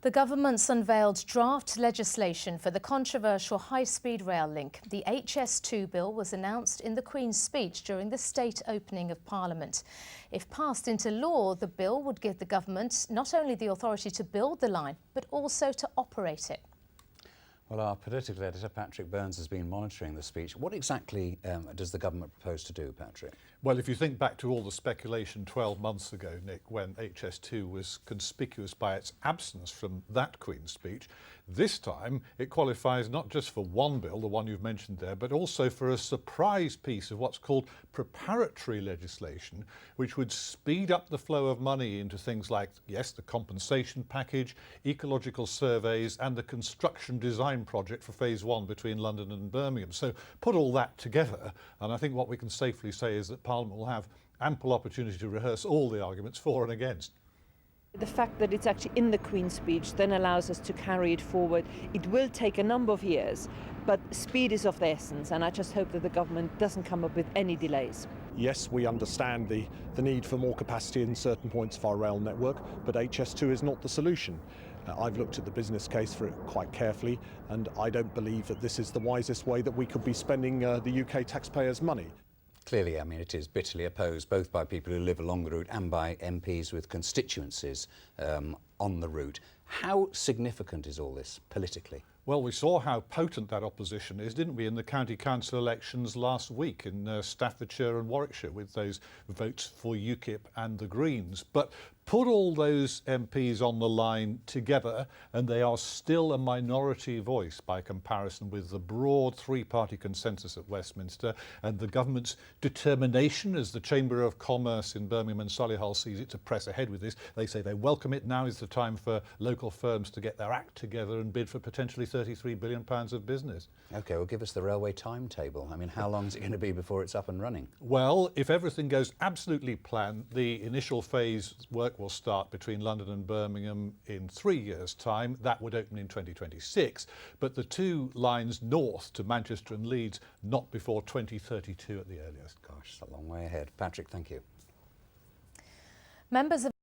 The government's unveiled draft legislation for the controversial high-speed rail link. The HS2 bill was announced in the Queen's speech during the state opening of Parliament. If passed into law, the bill would give the government not only the authority to build the line, but also to operate it. Well, our political editor, Patrick Burns, has been monitoring the speech. What exactly does the government propose to do, Patrick? Well, if you think back to all the speculation 12 months ago, Nick, when HS2 was conspicuous by its absence from that Queen's speech, this time it qualifies not just for one bill, the one you've mentioned there, but also for a surprise piece of what's called preparatory legislation, which would speed up the flow of money into things like, yes, the compensation package, ecological surveys, and the construction design project for phase 1 between London and Birmingham. So put all that together, and I think what we can safely say is that Parliament will have ample opportunity to rehearse all the arguments for and against. The fact that it's actually in the Queen's speech then allows us to carry it forward. It will take a number of years, but speed is of the essence, and I just hope that the government doesn't come up with any delays. Yes, we understand the need for more capacity in certain points of our rail network, but HS2 is not the solution. I've looked at the business case for it quite carefully, and I don't believe that this is the wisest way that we could be spending the UK taxpayers' money. Clearly, I mean, it is bitterly opposed both by people who live along the route and by MPs with constituencies on the route. How significant is all this politically? Well, we saw how potent that opposition is, didn't we, in the county council elections last week in Staffordshire and Warwickshire, with those votes for UKIP and the Greens. But put all those MPs on the line together and they are still a minority voice by comparison with the broad three-party consensus at Westminster and the government's determination, as the Chamber of Commerce in Birmingham and Solihull sees it, to press ahead with this. They say they welcome it. Now is the time for local firms to get their act together and bid for potentially £33 billion of business. OK, well, give us the railway timetable. I mean, how long is it going to be before it's up and running? Well, if everything goes absolutely planned, the initial phase work will start between London and Birmingham in 3 years' time. That would open in 2026. But the two lines north to Manchester and Leeds, not before 2032 at the earliest. Gosh, it's a long way ahead. Patrick, thank you. Members of